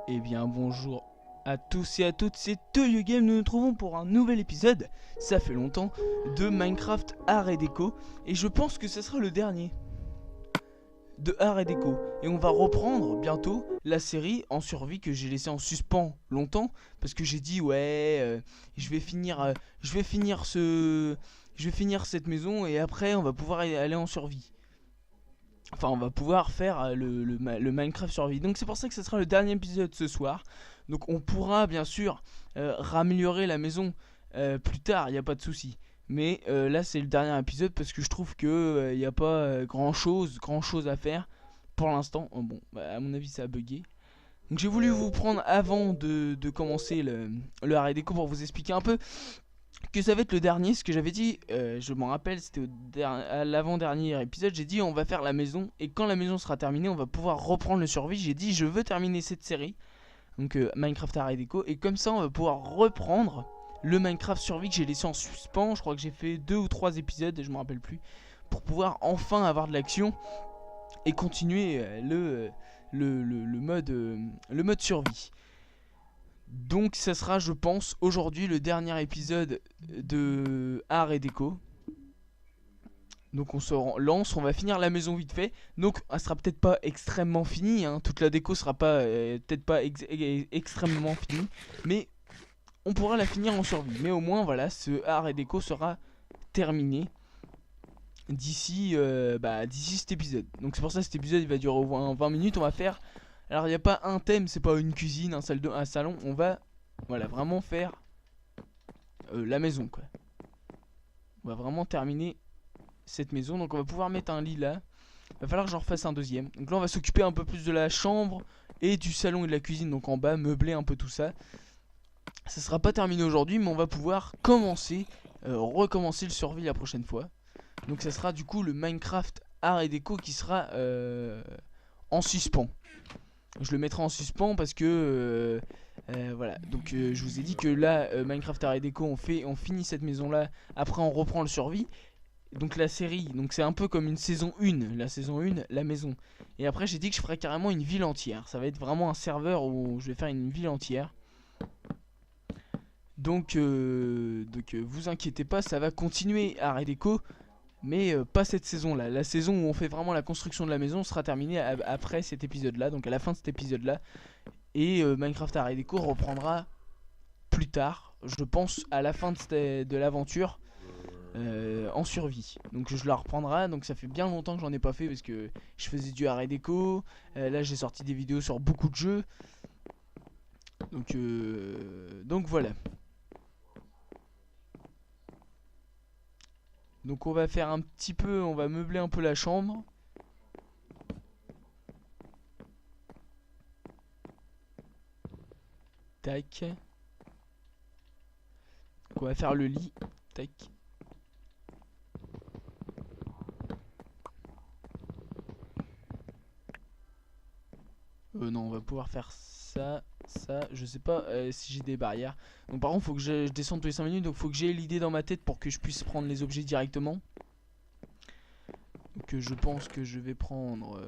Eh bien bonjour à tous et à toutes, c'est ToYoGame, nous nous trouvons pour un nouvel épisode, ça fait longtemps, de Minecraft Art et Déco, et je pense que ce sera le dernier de Art et Déco. Et on va reprendre bientôt la série en survie que j'ai laissé en suspens longtemps, parce que j'ai dit ouais, je vais finir cette maison et après on va pouvoir aller en survie. Enfin, on va pouvoir faire le Minecraft survie. Donc c'est pour ça que ce sera le dernier épisode ce soir. Donc on pourra bien sûr raméliorer la maison plus tard, il n'y a pas de souci. Mais là c'est le dernier épisode parce que je trouve que il n'y a pas grand chose à faire pour l'instant. Oh, bon, bah, à mon avis ça a bugué. Donc j'ai voulu vous prendre avant de commencer le arrêt déco pour vous expliquer un peu que ça va être le dernier. Ce que j'avais dit, je m'en rappelle, c'était à l'avant-dernier épisode. J'ai dit on va faire la maison et quand la maison sera terminée, on va pouvoir reprendre le survie. J'ai dit je veux terminer cette série, donc Minecraft Art et Déco, et comme ça on va pouvoir reprendre le Minecraft survie que j'ai laissé en suspens. Je crois que j'ai fait 2 ou 3 épisodes, je me rappelle plus, pour pouvoir enfin avoir de l'action et continuer le mode survie. Donc ça sera, je pense, aujourd'hui le dernier épisode de Art et Déco. Donc on se lance, on va finir la maison vite fait. Donc elle sera peut-être pas extrêmement finie, hein. Toute la déco sera pas peut-être pas extrêmement finie, mais on pourra la finir en survie. Mais au moins voilà, ce Art et Déco sera terminé d'ici d'ici cet épisode. Donc c'est pour ça que cet épisode il va durer au moins 20 minutes. On va faire, alors il n'y a pas un thème, c'est pas une cuisine, un salon. On va voilà vraiment faire la maison quoi. On va vraiment terminer cette maison. Donc on va pouvoir mettre un lit là. Il va falloir que j'en refasse un deuxième. Donc là on va s'occuper un peu plus de la chambre et du salon et de la cuisine. Donc en bas, meubler un peu tout ça. Ça sera pas terminé aujourd'hui, mais on va pouvoir commencer, recommencer le survie la prochaine fois. Donc ça sera du coup le Minecraft Art et Déco qui sera en suspens. Je le mettrai en suspens parce que voilà. Donc je vous ai dit que là Minecraft Art et Déco on finit cette maison là. Après on reprend le survie. Donc la série, donc c'est un peu comme une saison 1, la saison 1, la maison. Et après j'ai dit que je ferais carrément une ville entière. Ça va être vraiment un serveur où je vais faire une ville entière. Donc vous inquiétez pas, ça va continuer à Art Déco, mais pas cette saison là. La saison où on fait vraiment la construction de la maison sera terminée après cet épisode là, donc à la fin de cet épisode là. Et Minecraft Art Déco reprendra plus tard, je pense à la fin de l'aventure. En survie. Donc je la reprendrai. Donc ça fait bien longtemps que j'en ai pas fait parce que je faisais du art et déco. Là j'ai sorti des vidéos sur beaucoup de jeux. Donc voilà. Donc on va faire un petit peu, on va meubler un peu la chambre. Tac. Donc on va faire le lit. Tac. Non, on va pouvoir faire ça, je sais pas si j'ai des barrières. Donc par contre, faut que je descende tous les 5 minutes, donc faut que j'ai l'idée dans ma tête pour que je puisse prendre les objets directement. Donc je pense que je vais prendre...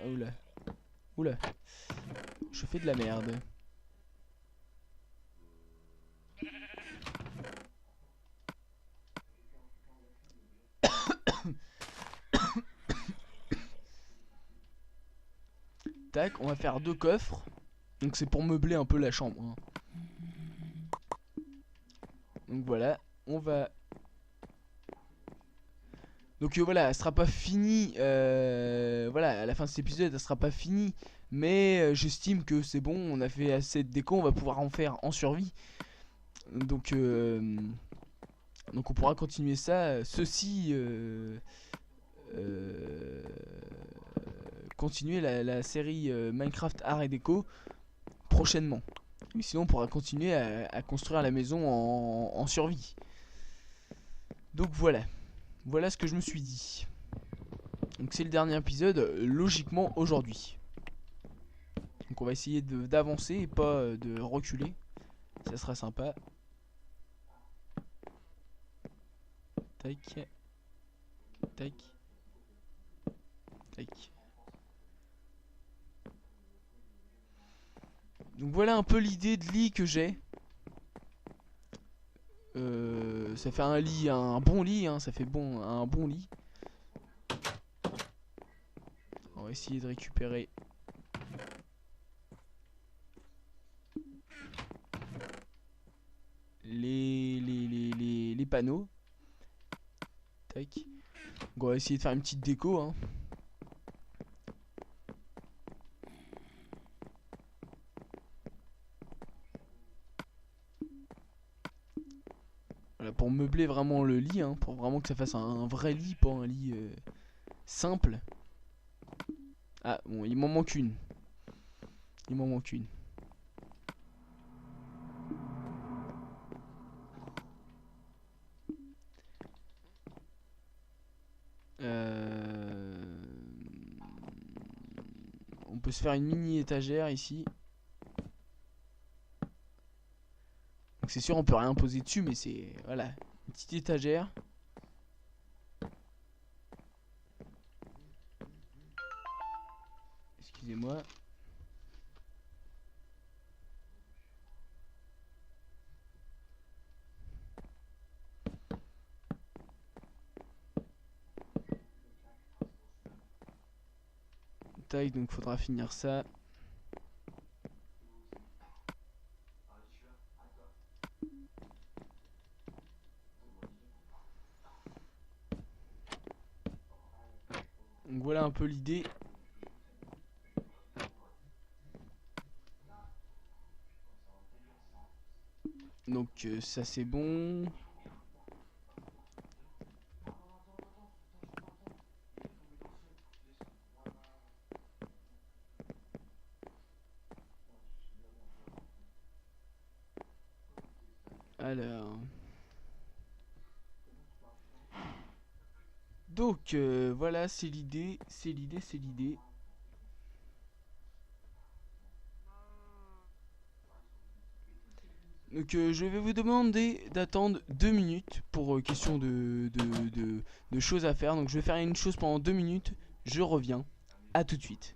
Oula. Oula. Je fais de la merde. Tac, on va faire 2 coffres. Donc c'est pour meubler un peu la chambre, hein. Donc voilà, on va... Donc voilà, elle sera pas finie, voilà, à la fin de cet épisode, elle sera pas finie. Mais j'estime que c'est bon, on a fait assez de déco, on va pouvoir en faire en survie. Donc on pourra continuer ça, continuer la série Minecraft Art et Déco prochainement. Mais sinon on pourra continuer à construire la maison en survie. Donc voilà. Voilà ce que je me suis dit. Donc c'est le dernier épisode, logiquement aujourd'hui. Donc on va essayer d'avancer et pas de reculer. Ça sera sympa. Tac. Tac. Tac. Donc voilà un peu l'idée de lit que j'ai. Ça fait un lit, un bon lit, hein, ça fait un bon lit. On va essayer de récupérer les panneaux. Tac. Donc on va essayer de faire une petite déco, hein. Voilà, pour meubler vraiment le lit, hein, pour vraiment que ça fasse un vrai lit, pas un lit simple. Ah bon, il m'en manque une. Il m'en manque une. On peut se faire une mini étagère ici. Donc c'est sûr on peut rien poser dessus, mais c'est voilà, une petite étagère. Excusez-moi. Tac, donc faudra finir ça. Donc voilà un peu l'idée. Donc ça c'est bon. Alors. Donc voilà, c'est l'idée, c'est l'idée, c'est l'idée. Donc je vais vous demander d'attendre 2 minutes pour question de choses à faire. Donc je vais faire une chose pendant 2 minutes, je reviens. À tout de suite.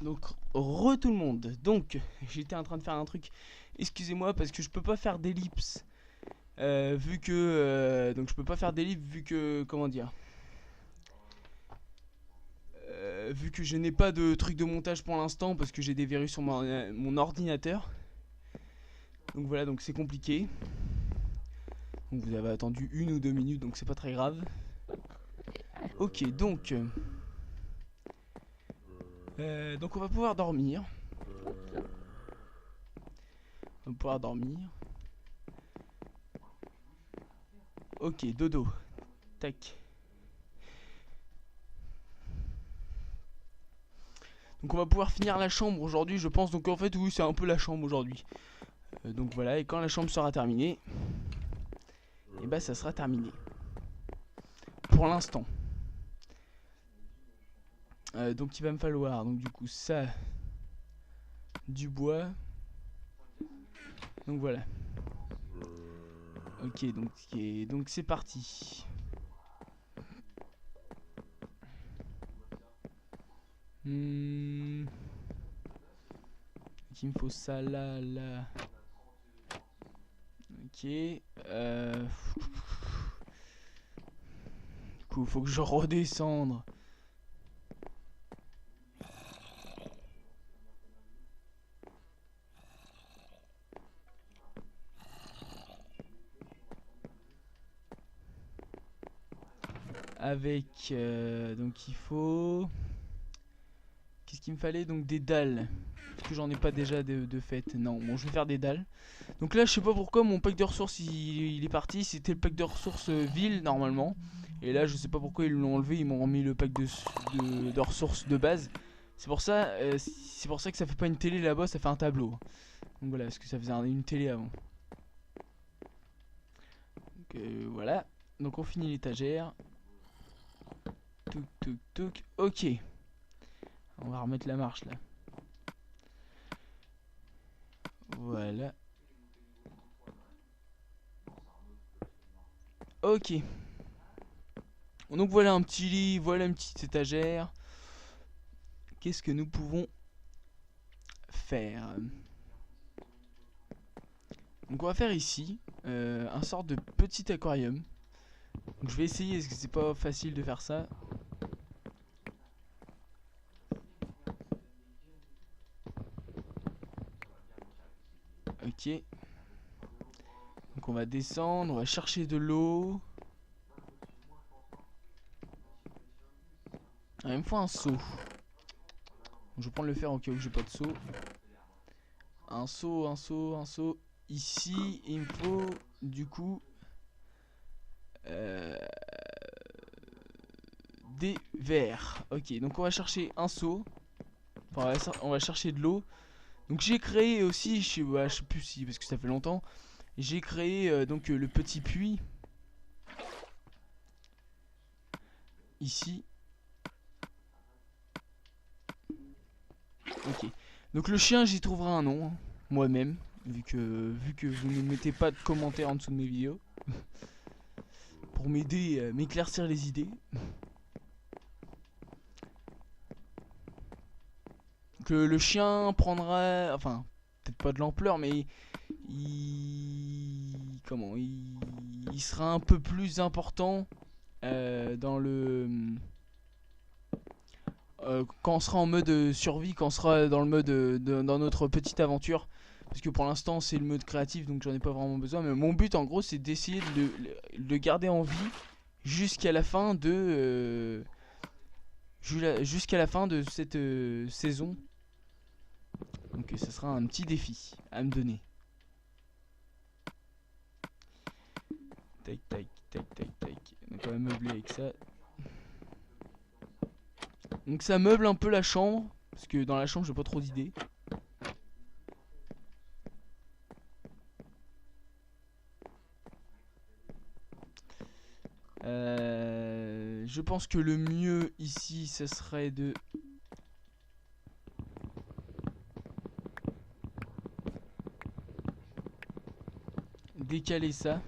Donc tout le monde. Donc j'étais en train de faire un truc. Excusez-moi parce que je peux pas faire d'ellipse. Vu que donc je peux pas faire d'ellipse vu que comment dire. Vu que je n'ai pas de truc de montage pour l'instant parce que j'ai des virus sur mon ordinateur. Donc voilà, donc c'est compliqué. Donc vous avez attendu 1 ou 2 minutes, donc c'est pas très grave. Ok, donc on va pouvoir dormir. On va pouvoir dormir. Ok, dodo. Tac. Donc on va pouvoir finir la chambre aujourd'hui, je pense. Donc en fait, oui, c'est un peu la chambre aujourd'hui. Donc voilà, et quand la chambre sera terminée, et bah ça sera terminé. Pour l'instant. Donc il va me falloir, donc du coup, ça, du bois. Donc voilà. Ok, donc c'est parti. Il me faut ça là. Ok. Du coup, faut que je redescende. Avec donc il faut. Qu'est-ce qu'il me fallait? Donc des dalles. Parce que j'en ai pas déjà de fait. Non, bon, je vais faire des dalles. Donc là, je sais pas pourquoi mon pack de ressources il est parti. C'était le pack de ressources ville normalement. Et là, je sais pas pourquoi ils l'ont enlevé. Ils m'ont remis le pack de ressources de base. C'est pour ça que ça fait pas une télé là-bas, ça fait un tableau. Donc voilà, parce que ça faisait une télé avant. Donc voilà. Donc on finit l'étagère. Touk. Ok. On va remettre la marche là. Voilà. Ok. Donc voilà un petit lit, voilà une petite étagère. Qu'est-ce que nous pouvons faire? Donc on va faire ici un sort de petit aquarium. Donc je vais essayer parce que c'est pas facile de faire ça. Ok. Donc on va descendre, on va chercher de l'eau. Ah, il me faut un seau. Donc, je vais prendre le fer au cas où j'ai pas de seau. Un seau. Ici, il me faut du coup des verres. Ok, donc on va chercher un seau. Enfin, on va chercher de l'eau. Donc j'ai créé aussi, je sais plus si, parce que ça fait longtemps. J'ai créé donc le petit puits. Ici. Ok. Donc le chien, j'y trouverai un nom. Hein, moi-même. Vu que vous ne mettez pas de commentaires en dessous de mes vidéos. Pour m'aider, m'éclaircir les idées. Que le chien prendra, enfin, peut-être pas de l'ampleur, mais il sera un peu plus important dans le quand on sera en mode survie, quand on sera dans le mode dans notre petite aventure. Parce que pour l'instant c'est le mode créatif, donc j'en ai pas vraiment besoin. Mais mon but en gros c'est d'essayer de le garder en vie jusqu'à la fin de cette saison. Donc ça sera un petit défi à me donner. Tac. Donc on va meubler avec ça. Donc ça meuble un peu la chambre. Parce que dans la chambre j'ai pas trop d'idées. Je pense que le mieux ici ce serait de décaler ça.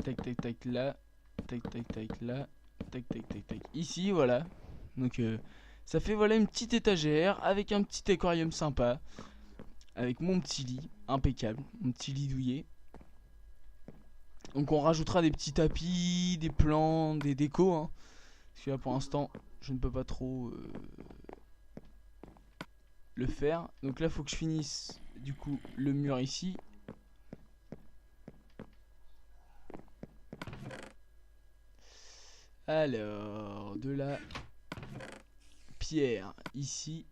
Tac là. Tac là. Tac. Ici voilà. Donc ça fait voilà une petite étagère avec un petit aquarium sympa. Avec mon petit lit impeccable. Mon petit lit douillet. Donc on rajoutera des petits tapis, des plantes, des décos. Hein. Parce que là pour l'instant je ne peux pas trop le faire. Donc là faut que je finisse du coup le mur ici. Alors de la pierre ici.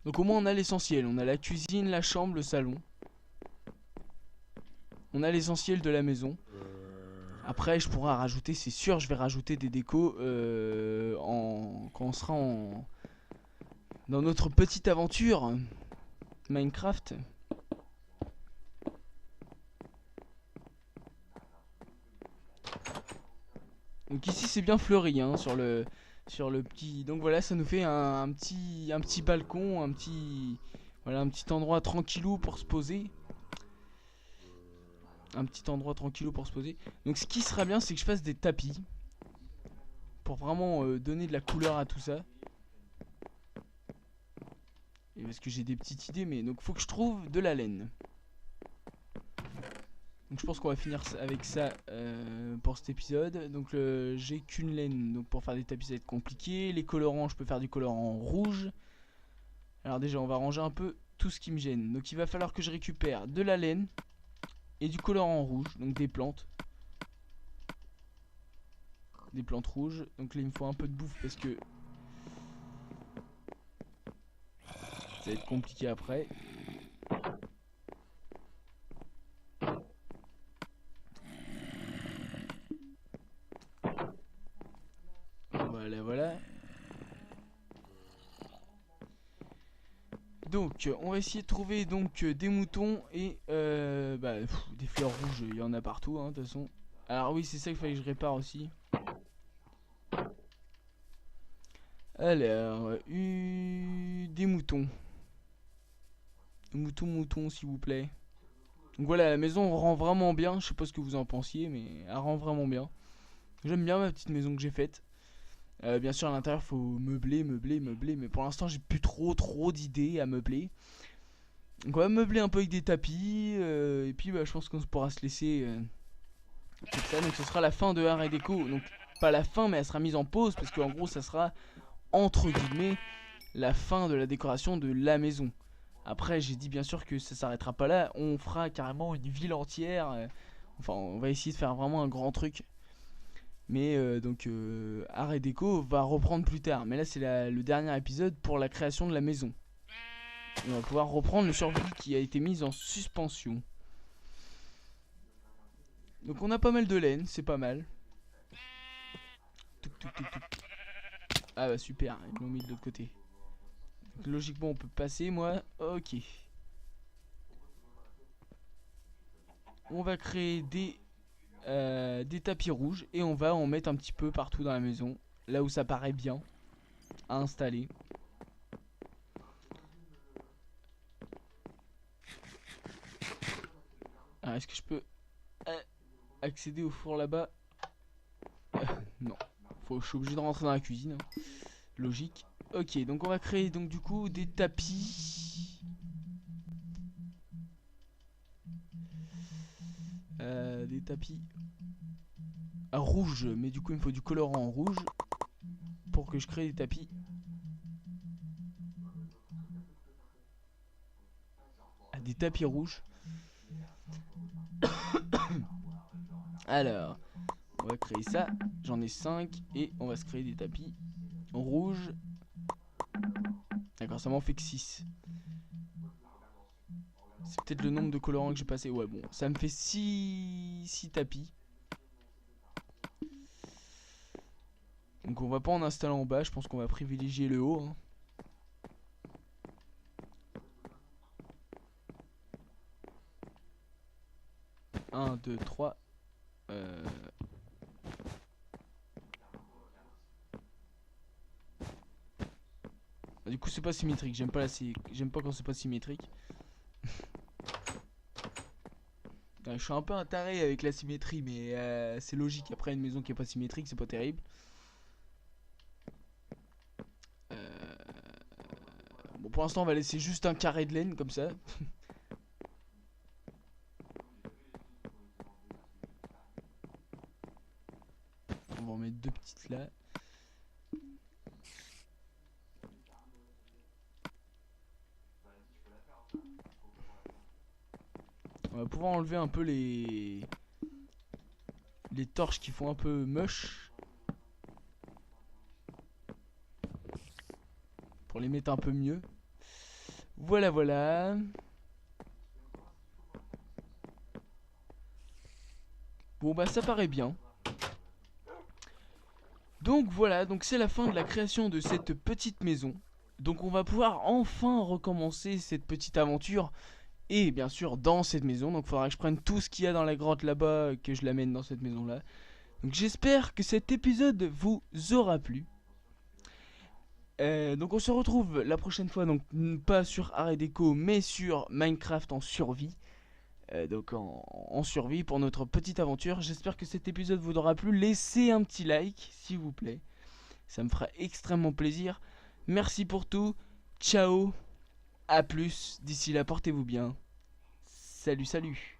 Donc au moins on a l'essentiel. On a la cuisine, la chambre, le salon. On a l'essentiel de la maison. Après je pourrais rajouter, c'est sûr je vais rajouter des décos quand on sera dans notre petite aventure Minecraft. Donc ici c'est bien fleuri hein, sur le petit. Donc voilà, ça nous fait un petit balcon, voilà, un petit endroit tranquillou pour se poser. Un petit endroit tranquillou pour se poser. Donc ce qui sera bien, c'est que je fasse des tapis pour vraiment donner de la couleur à tout ça. Et parce que j'ai des petites idées, mais donc faut que je trouve de la laine. Donc je pense qu'on va finir avec ça pour cet épisode. Donc j'ai qu'une laine, donc pour faire des tapis ça va être compliqué. Les colorants, je peux faire du colorant rouge. Alors déjà on va ranger un peu tout ce qui me gêne. Donc il va falloir que je récupère de la laine et du colorant rouge, donc des plantes. Des plantes rouges. Donc là il me faut un peu de bouffe parce que ça va être compliqué après. Voilà, voilà. Donc on va essayer de trouver donc des moutons et des fleurs rouges, il y en a partout hein, de toute façon. Alors oui, c'est ça qu'il fallait que je répare aussi. Alors, des moutons. Moutons s'il vous plaît. Donc voilà, la maison rend vraiment bien, je sais pas ce que vous en pensiez mais elle rend vraiment bien. J'aime bien ma petite maison que j'ai faite. Bien sûr à l'intérieur faut meubler, mais pour l'instant j'ai plus trop d'idées à meubler. Donc on va meubler un peu avec des tapis, et puis je pense qu'on pourra se laisser comme ça. Donc ce sera la fin de Art et Déco, donc pas la fin mais elle sera mise en pause parce qu'en gros ça sera entre guillemets la fin de la décoration de la maison. Après j'ai dit bien sûr que ça s'arrêtera pas là, on fera carrément une ville entière, enfin on va essayer de faire vraiment un grand truc. Mais Art et Déco va reprendre plus tard. Mais là c'est le dernier épisode pour la création de la maison. Et on va pouvoir reprendre le survie qui a été mis en suspension. Donc on a pas mal de laine, c'est pas mal. Ah bah super, ils l'ont mis de l'autre côté. Donc, logiquement on peut passer moi. Ok. On va créer des tapis rouges et on va en mettre un petit peu partout dans la maison, là où ça paraît bien à installer. Alors est-ce que je peux accéder au four là-bas? Non, je suis obligé de rentrer dans la cuisine hein. Logique. Ok, donc on va créer donc du coup des tapis. Des tapis rouges, mais du coup il me faut du colorant en rouge pour que je crée des tapis. Des tapis rouges. Alors, on va créer ça. J'en ai 5 et on va se créer des tapis rouges. D'accord, ça m'en fait que 6. C'est peut-être le nombre de colorants que j'ai passé. Ouais, bon, ça me fait 6 tapis. Donc on va pas en installer en bas, je pense qu'on va privilégier le haut hein. Un, 2, 3. Du coup c'est pas symétrique, j'aime pas quand c'est pas symétrique. Je suis un peu un taré avec la symétrie, mais c'est logique. Après une maison qui est pas symétrique, c'est pas terrible. Bon pour l'instant on va laisser juste un carré de laine comme ça. On va en mettre 2 petites là. On va pouvoir enlever un peu les torches qui font un peu moche. Pour les mettre un peu mieux. Voilà, voilà. Bon bah ça paraît bien. Donc voilà, donc c'est la fin de la création de cette petite maison. Donc on va pouvoir enfin recommencer cette petite aventure. Et bien sûr dans cette maison. Donc il faudra que je prenne tout ce qu'il y a dans la grotte là-bas, que je l'amène dans cette maison là. Donc j'espère que cet épisode vous aura plu. Donc on se retrouve la prochaine fois, donc pas sur Art et Déco, mais sur Minecraft en survie. Donc en survie pour notre petite aventure. J'espère que cet épisode vous aura plu. Laissez un petit like s'il vous plaît, ça me fera extrêmement plaisir. Merci pour tout, ciao, à plus, d'ici là portez-vous bien, salut.